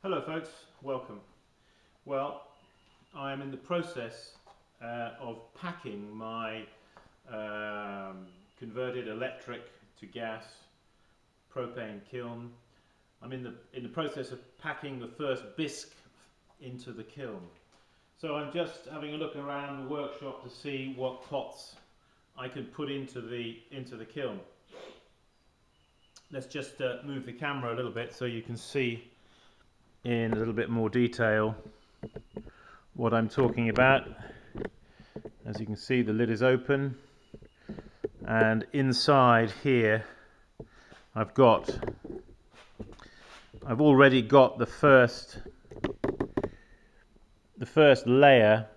Hello folks, welcome. Well, I am in the process of packing my converted electric to gas propane kiln. I'm in the process of packing the first bisque into the kiln. So I'm just having a look around the workshop to see what pots I can put into the kiln. Let's just move the camera a little bit so you can see in a little bit more detail what I'm talking about. As you can see, the lid is open, and inside here I've already got the first layer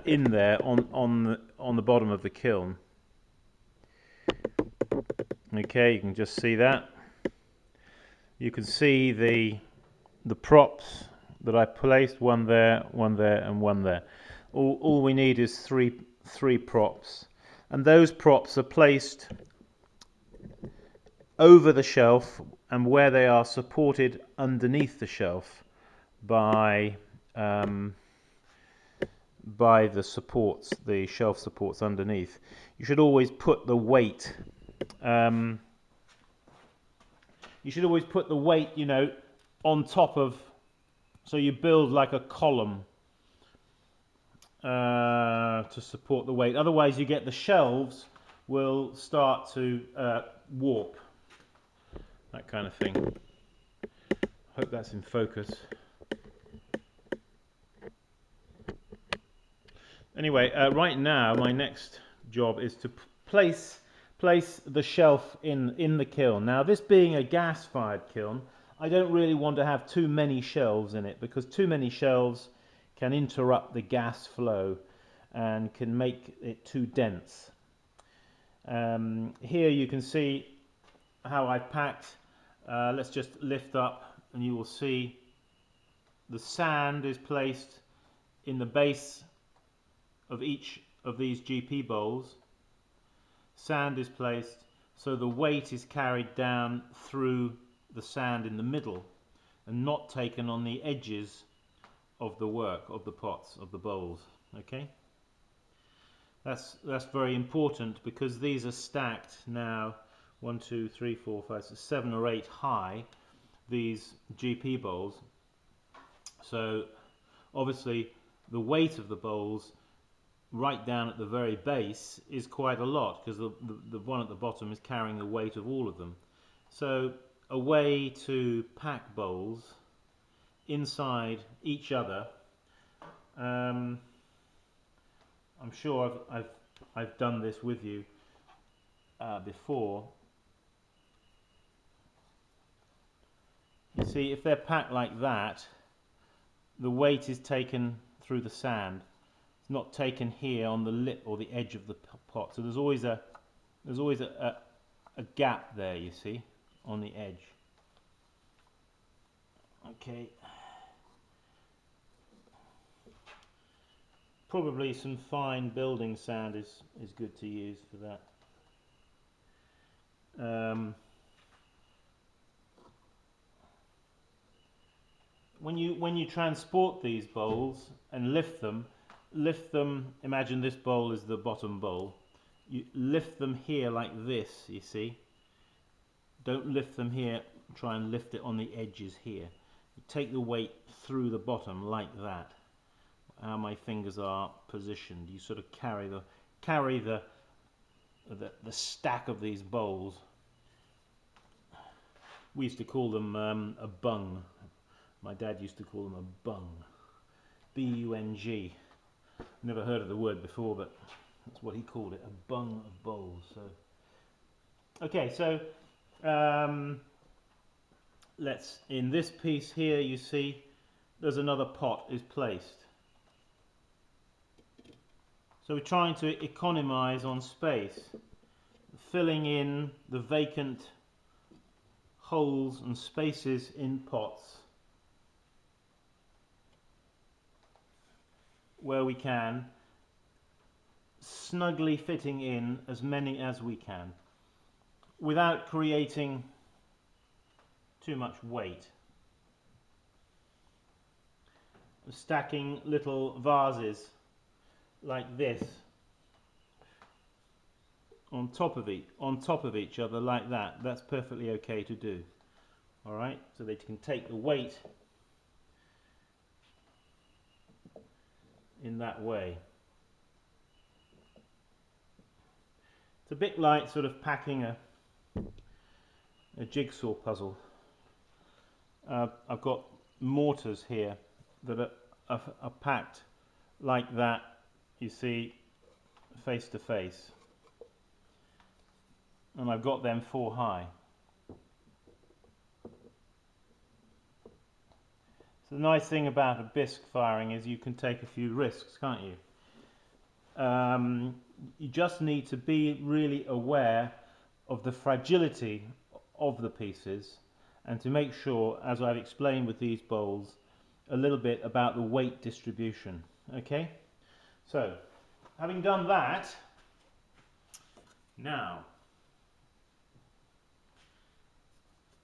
in there on the bottom of the kiln. Okay, you can just see that. You can see the props that I placed, one there, and one there. All we need is three props, and those props are placed over the shelf and where they are supported underneath the shelf by the supports, the shelf supports underneath. You should always put the weight. You know, on top of, so you build like a column to support the weight. Otherwise, you get the shelves will start to warp, that kind of thing. Hope that's in focus. Anyway, right now my next job is to place the shelf in the kiln. Now, this being a gas-fired kiln, I don't really want to have too many shelves in it, because too many shelves can interrupt the gas flow and can make it too dense. Here you can see how I've packed. Let's just lift up and you will see the sand is placed in the base of each of these GP bowls. Sand is placed, so the weight is carried down through the sand in the middle and not taken on the edges of the work, of the pots, of the bowls. Okay, that's very important, because these are stacked now 1, 2, 3, 4, 5, 6, 7 or 8 high, these GP bowls. So obviously the weight of the bowls right down at the very base is quite a lot, because the one at the bottom is carrying the weight of all of them. So a way to pack bowls inside each other, I'm sure I've done this with you before. You see, if they're packed like that, the weight is taken through the sand. It's not taken here on the lip or the edge of the pot. So there's always a gap there, you see, on the edge. Okay. Probably some fine building sand is good to use for that. When you transport these bowls and lift them, imagine this bowl is the bottom bowl. You lift them here like this, you see. Don't lift them here, try and lift it on the edges here. You take the weight through the bottom like that. How my fingers are positioned. You sort of carry the stack of these bowls. We used to call them a bung. My dad used to call them a bung. B-U-N-G. Never heard of the word before, but that's what he called it, a bung of bowls. So, okay, so in this piece here, you see there's another pot is placed. So we're trying to economize on space, filling in the vacant holes and spaces in pots where we can, snugly fitting in as many as we can without creating too much weight. Stacking little vases like this on top of each other like that. That's perfectly okay to do. All right, so they can take the weight in that way. It's a bit like sort of packing a jigsaw puzzle. I've got mortars here that are packed like that, you see, face to face, and I've got them 4 high. So the nice thing about a bisque firing is you can take a few risks, can't you? You just need to be really aware of the fragility of the pieces, and to make sure, as I've explained with these bowls, a little bit about the weight distribution. Okay, so having done that, now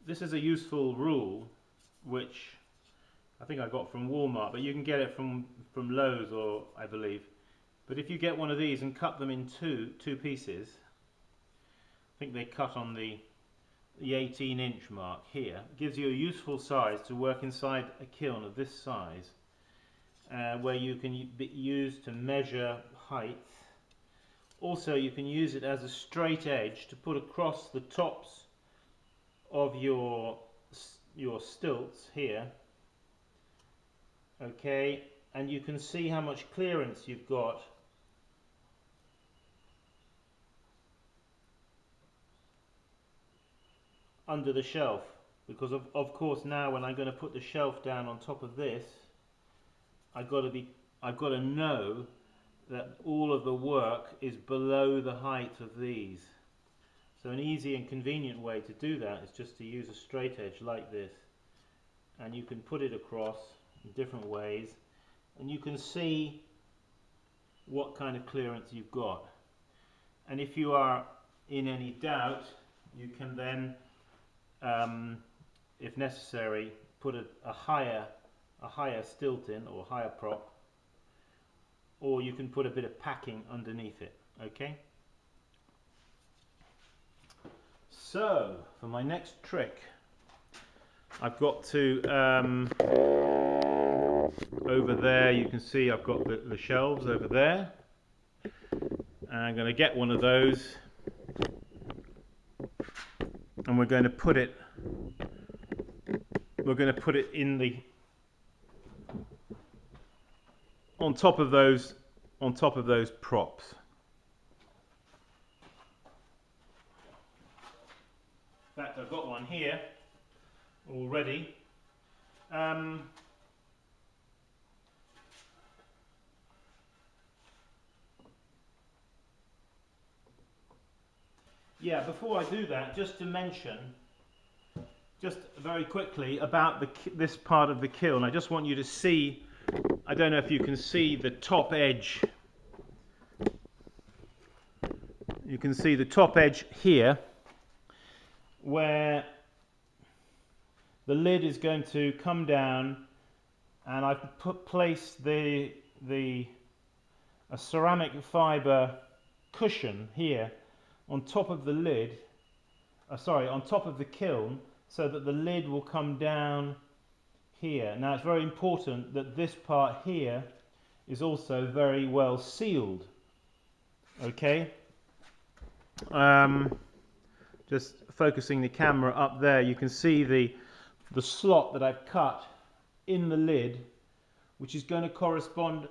this is a useful rule which I think I got from Walmart, but you can get it from Lowe's, or I believe. But if you get one of these and cut them in two pieces, I think they cut on the 18-inch mark here, it gives you a useful size to work inside a kiln of this size, where you can use to measure height. Also, you can use it as a straight edge to put across the tops of your stilts here. Okay, and you can see how much clearance you've got under the shelf, because of course now when I'm going to put the shelf down on top of this, I've got to know that all of the work is below the height of these. So an easy and convenient way to do that is just to use a straight edge like this, and you can put it across in different ways, and you can see what kind of clearance you've got. And if you are in any doubt, you can then, if necessary, put a higher stilt in, or higher prop, or you can put a bit of packing underneath it. Okay, so for my next trick, I've got to over there, you can see I've got the shelves over there, and I'm going to get one of those, and we're going to put it in the on top of those props. In fact, I've got one here already. Yeah, before I do that, just to mention, just very quickly, about this part of the kiln. I just want you to see, I don't know if you can see the top edge. You can see the top edge here, where the lid is going to come down, and I've placed a ceramic fibre cushion here on top of the lid, on top of the kiln, so that the lid will come down here. Now it's very important that this part here is also very well sealed. Okay, just focusing the camera up there, you can see the slot that I've cut in the lid, which is going to correspond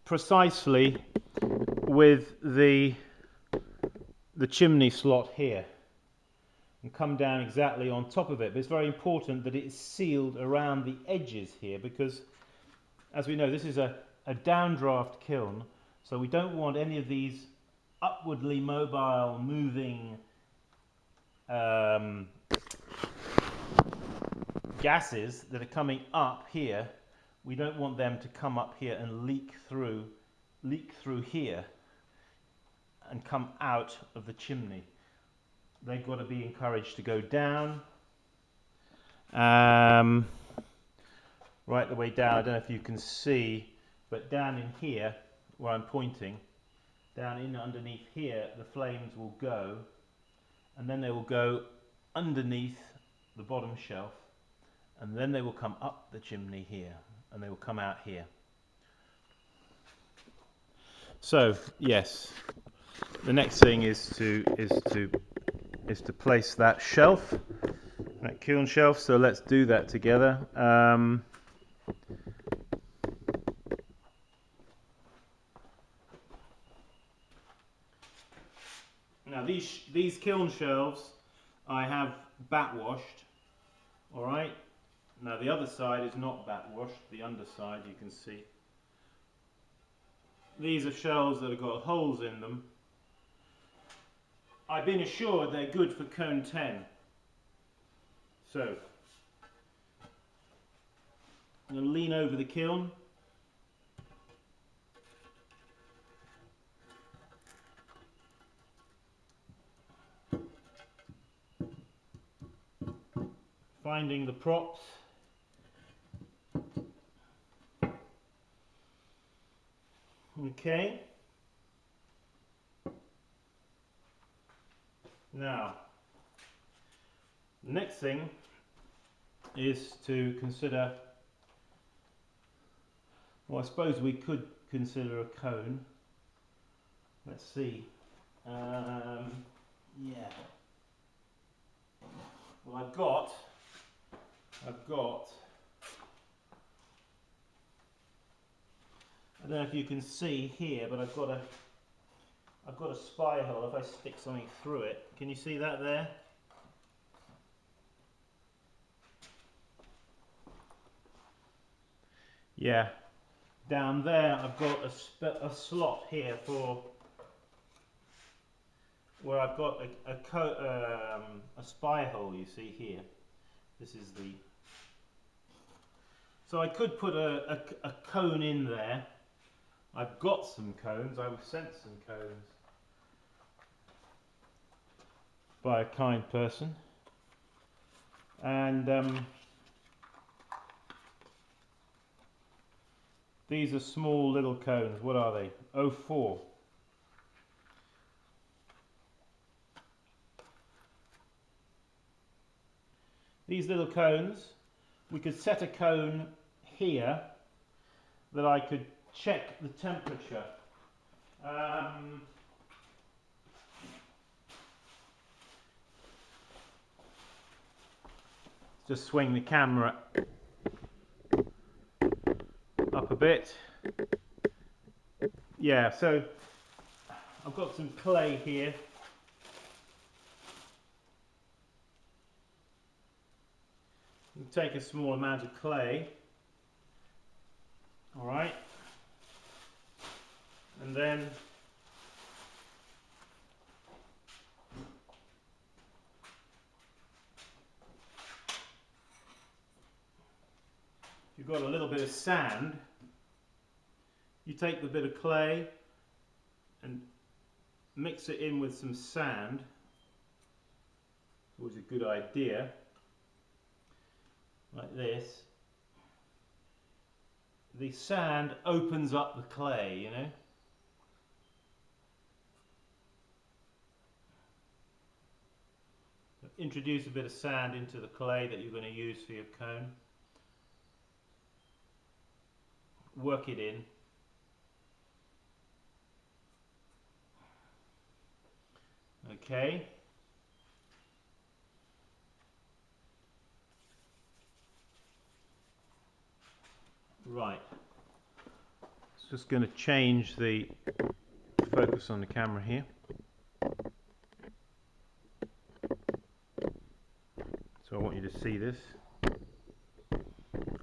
precisely with the chimney slot here, and come down exactly on top of it. But it's very important that it is sealed around the edges here, because as we know, this is a downdraft kiln, so we don't want any of these upwardly mobile moving gases that are coming up here. We don't want them to come up here and leak through here and come out of the chimney. They've got to be encouraged to go down right the way down. I don't know if you can see, but down in here where I'm pointing, down in underneath here, the flames will go, and then they will go underneath the bottom shelf, and then they will come up the chimney here, and they will come out here. So yes, the next thing is to place that shelf, that kiln shelf. So let's do that together. Now these kiln shelves I have batt washed. All right. Now the other side is not batt washed. The underside, you can see. These are shelves that have got holes in them. I've been assured they're good for cone 10. So I'm going to lean over the kiln. Finding the props. Okay. Now, the next thing is to consider, well, I suppose we could consider a cone. Let's see. Yeah. Well, I've got. I don't know if you can see here, but I've got a spy hole. If I stick something through it, can you see that there? Yeah. Down there, I've got a slot here for where I've got a spy hole. You see here. This is the. So I could put a cone in there. I've got some cones. I was sent some cones by a kind person, and these are small little cones. What are they? 04. These little cones, we could set a cone here that I could check the temperature. Just swing the camera up a bit. Yeah, so I've got some clay here. You take a small amount of clay. All right. And then you've got a little bit of sand. You take the bit of clay and mix it in with some sand. It's always a good idea. Like this. The sand opens up the clay, you know. Introduce a bit of sand into the clay that you're going to use for your cone. Work it in. Okay. Right. It's just going to change the focus on the camera here. So I want you to see this,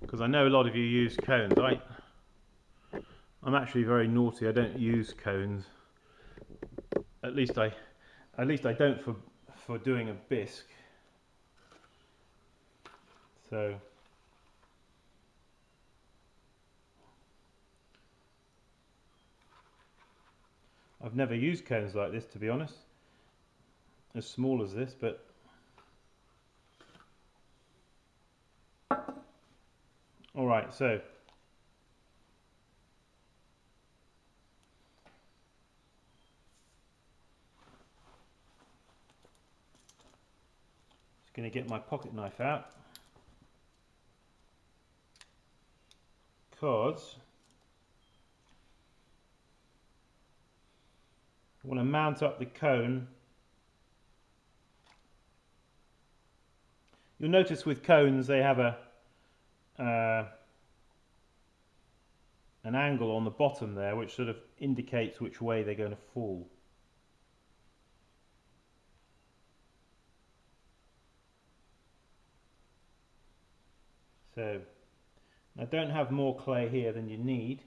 because I know a lot of you use cones. I'm actually very naughty. I don't use cones. At least I don't for doing a bisque. So I've never used cones like this, to be honest. As small as this, but Alright, so just going to get my pocket knife out, because I want to mount up the cone. You'll notice with cones they have an angle on the bottom there which sort of indicates which way they're going to fall. So I don't have more clay here than you need.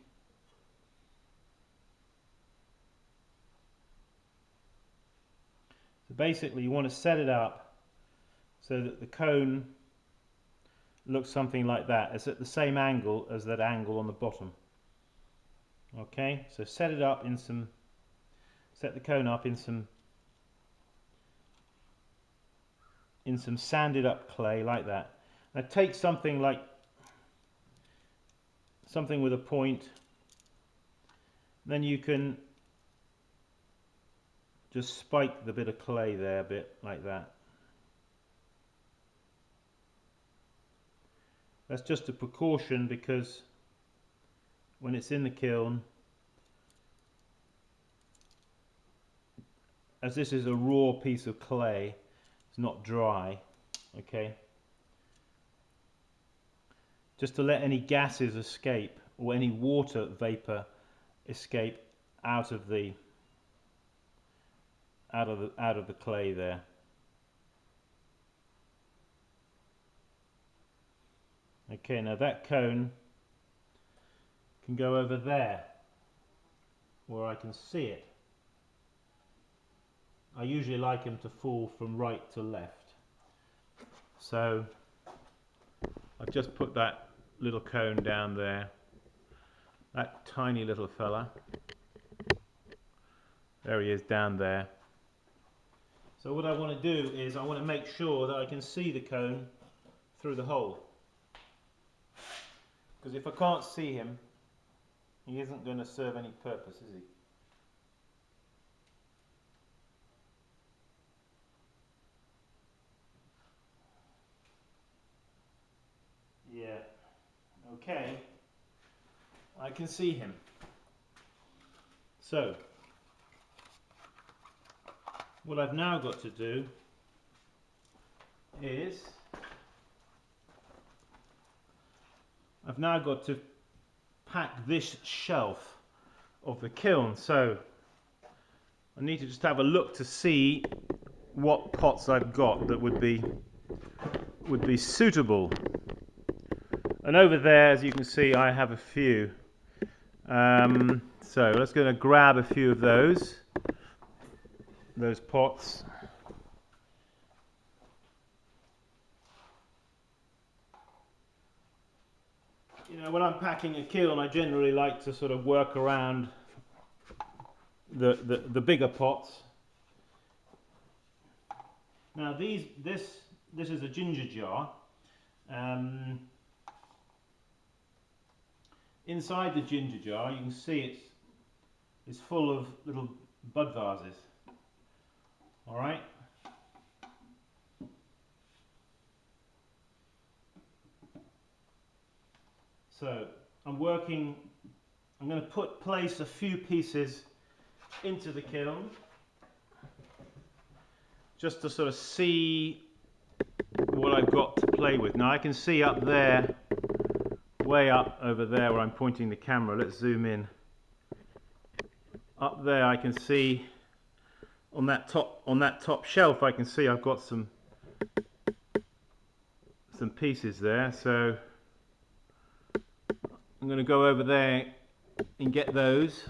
So basically you want to set it up so that the cone looks something like that. It's at the same angle as that angle on the bottom. Okay, so set it up in some, set the cone up in some sanded up clay like that. Now take something with a point, then you can just spike the bit of clay there a bit like that. That's just a precaution because when it's in the kiln, as this is a raw piece of clay, it's not dry, okay? Just to let any gases escape or any water vapor escape out of the clay there. Okay, now that cone can go over there where I can see it. I usually like them to fall from right to left. So I've just put that little cone down there, that tiny little fella. There he is down there. So what I want to do is I want to make sure that I can see the cone through the hole. Because if I can't see him, he isn't going to serve any purpose, is he? Yeah. Okay. I can see him. So, what I've now got to do is I've now got to pack this shelf of the kiln. So I need to just have a look to see what pots I've got that would be suitable. And over there, as you can see, I have a few. So let's go and grab a few of those pots. You know, when I'm packing a kiln, I generally like to sort of work around the bigger pots. Now this is a ginger jar. Inside the ginger jar, you can see it's full of little bud vases. All right. So I'm going to place a few pieces into the kiln just to sort of see what I've got to play with. Now I can see up there, way up over there where I'm pointing the camera. Let's zoom in. Up there I can see on that top shelf, I can see I've got some pieces there. So I'm going to go over there and get those.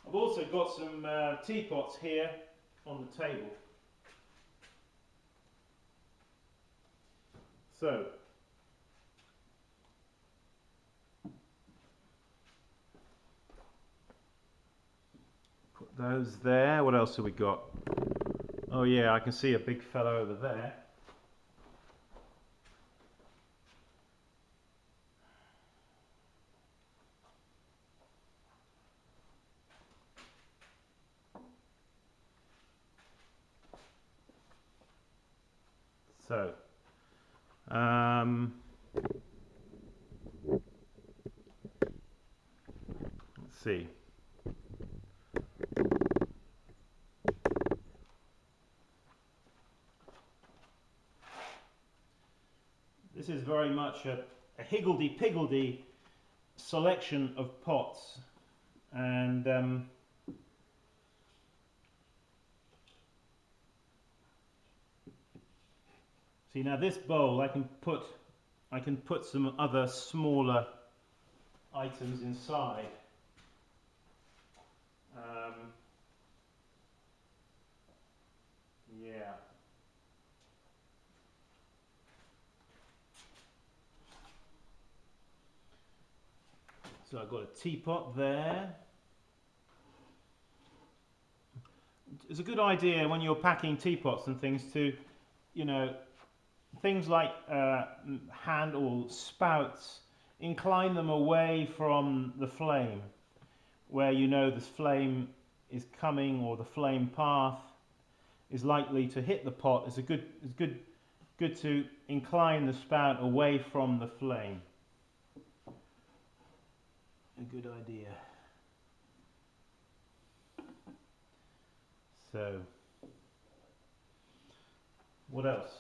I've also got some teapots here on the table. So, put those there. What else have we got? Oh yeah, I can see a big fellow over there. So, let's see. This is very much a higgledy-piggledy selection of pots, and see, now this bowl I can put some other smaller items inside. Yeah. So I've got a teapot there. It's a good idea when you're packing teapots and things to, you know, things like handle spouts, incline them away from the flame, where you know the flame is coming or the flame path is likely to hit the pot. It's good to incline the spout away from the flame. A good idea. So, what else?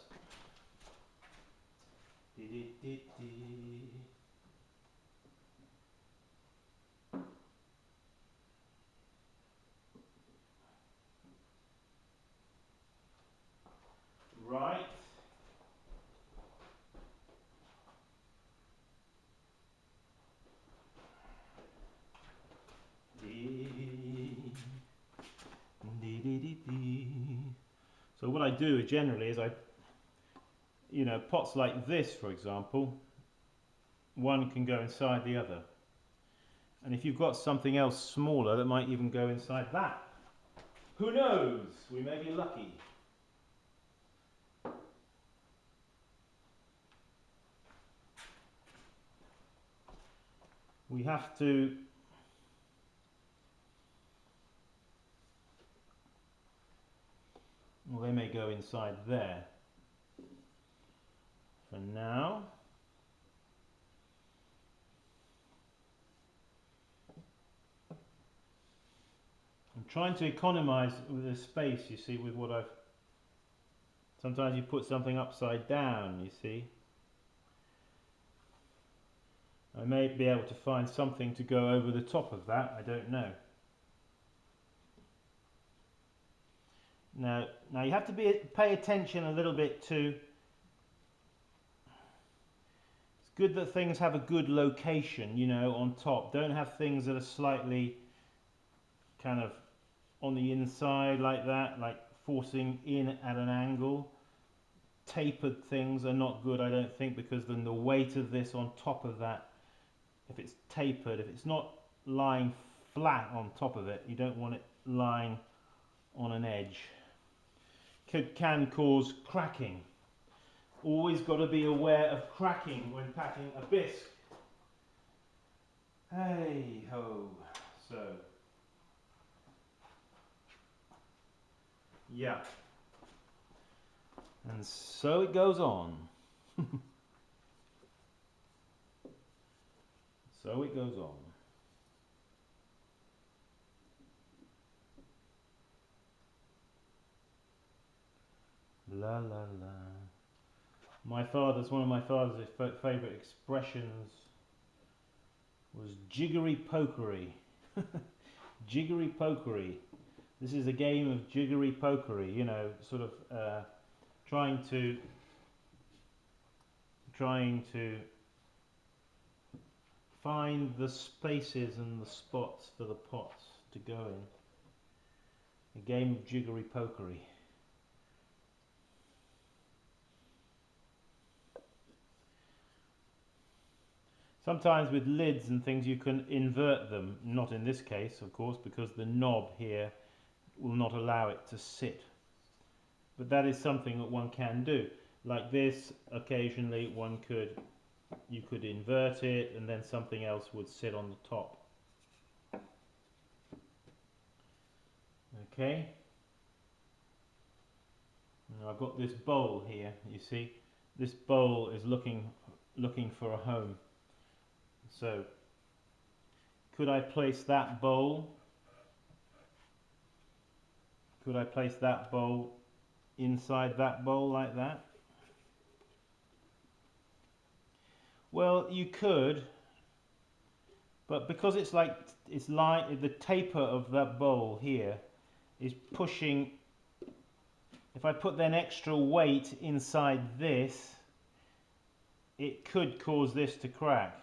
Right. So what I do generally is pots like this, for example, one can go inside the other. And if you've got something else smaller that might even go inside that, who knows? We may be lucky. We have to well, they may go inside there for now. I'm trying to economize with the space, you see, with what I've... Sometimes you put something upside down, you see. I may be able to find something to go over the top of that, I don't know. Now you have to pay attention a little bit to... It's good that things have a good location, you know, on top. Don't have things that are slightly kind of on the inside like that, like forcing in at an angle. Tapered things are not good, I don't think, because then the weight of this on top of that, if it's tapered, if it's not lying flat on top of it, you don't want it lying on an edge. Can cause cracking. Always got to be aware of cracking when packing a bisque. Hey ho. So, yeah. And so it goes on. So it goes on. La la la. One of my father's favourite expressions was jiggery pokery. Jiggery pokery. This is a game of jiggery pokery, you know, sort of trying to find the spaces and the spots for the pots to go in. A game of jiggery pokery. Sometimes with lids and things you can invert them, not in this case of course, because the knob here will not allow it to sit. But that is something that one can do. Like this, occasionally you could invert it and then something else would sit on the top. Okay. Now I've got this bowl here, you see. This bowl is looking for a home. So, could I place that bowl? Could I place that bowl inside that bowl like that? Well, you could, but because it's like the taper of that bowl here is pushing. If I put then extra weight inside this, it could cause this to crack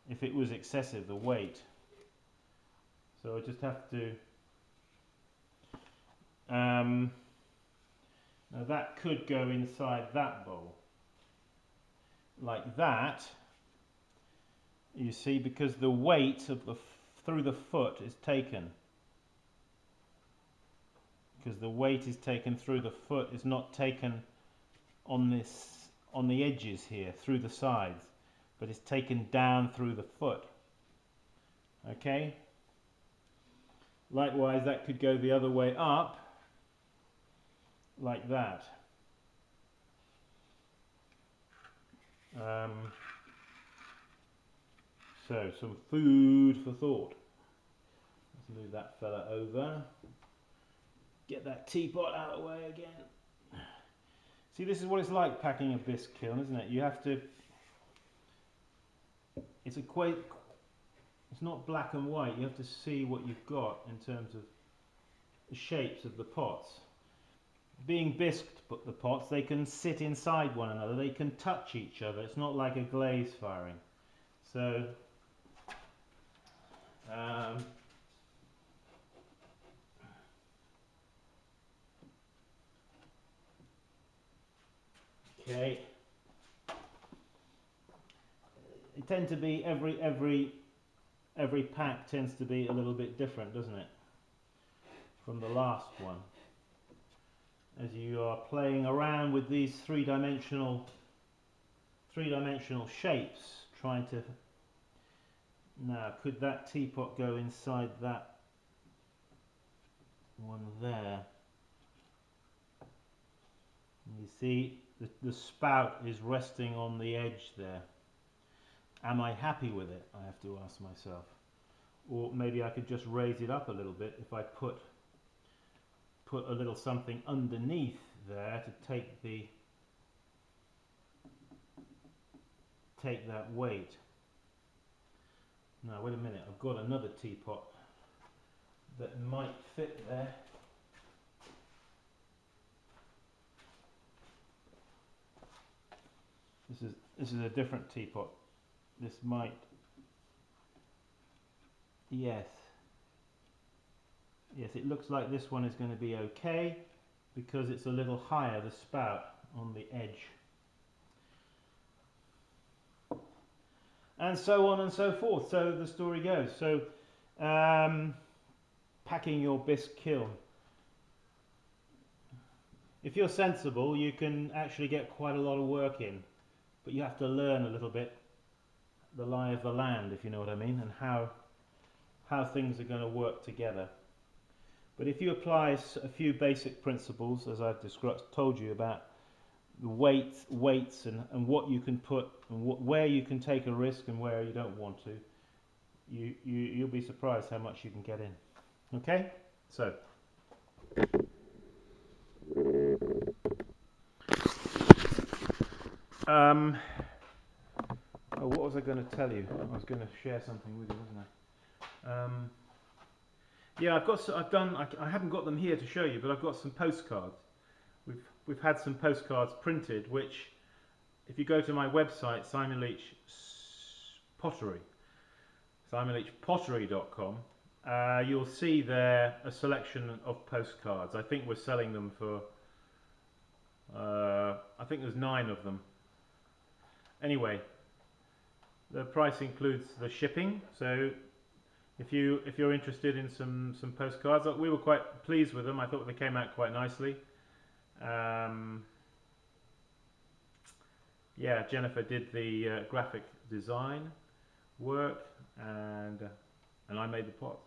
if it was excessive, the weight. So I just have to now that could go inside that bowl like that, you see, because the weight of through the foot is taken. Because the weight is taken through the foot, is not taken on the edges here, through the sides, but it's taken down through the foot. Okay? Likewise, that could go the other way up, like that. So, some food for thought. Let's move that fella over. Get that teapot out of the way again. See, this is what it's like packing a bisque kiln, isn't it? You have to. It's not black and white. You have to see what you've got in terms of the shapes of the pots. Being bisqued, the pots, they can sit inside one another. They can touch each other. It's not like a glaze firing. So. Okay. It tends to be every pack tends to be a little bit different, doesn't it? From the last one. As you are playing around with these three-dimensional shapes, trying to. Now, could that teapot go inside that one there? You see, the spout is resting on the edge there. Am I happy with it? I have to ask myself. Or maybe I could just raise it up a little bit if I put a little something underneath there to take that weight. Now wait a minute, I've got another teapot that might fit there. This is a different teapot. This might, yes, it looks like this one is going to be okay because it's a little higher, the spout on the edge. And so on and so forth. So the story goes. So packing your bisque kiln. If you're sensible, you can actually get quite a lot of work in, but you have to learn a little bit the lie of the land, if you know what I mean, and how things are going to work together. But if you apply a few basic principles, as I've told you about the weights and what you can put and where you can take a risk and where you don't want to, you'll be surprised how much you can get in. Okay, so oh, what was I going to tell you? I was going to share something with you, wasn't I? Yeah, I haven't got them here to show you, but I've got some postcards. We've had some postcards printed, which, if you go to my website, Simon Leach Pottery, simonleachpottery.com, you'll see there a selection of postcards. I think we're selling them for, I think there's 9 of them. Anyway, the price includes the shipping, so if you're interested in some postcards, we were quite pleased with them. I thought they came out quite nicely. Yeah, Jennifer did the graphic design work, and I made the pot.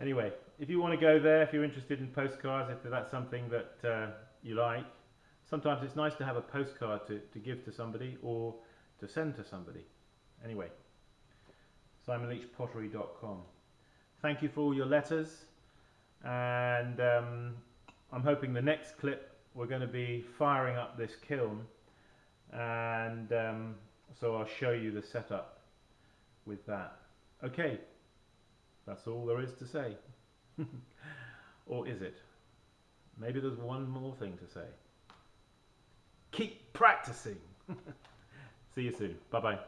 Anyway, if you want to go there, if you're interested in postcards, if that's something that you like, sometimes it's nice to have a postcard to give to somebody or to send to somebody. Anyway, simonleachpottery.com. Thank you for all your letters, and I'm hoping the next clip we're going to be firing up this kiln, and so I'll show you the setup with that. Okay, that's all there is to say. Or is it? Maybe there's one more thing to say. Keep practicing. See you soon. Bye bye.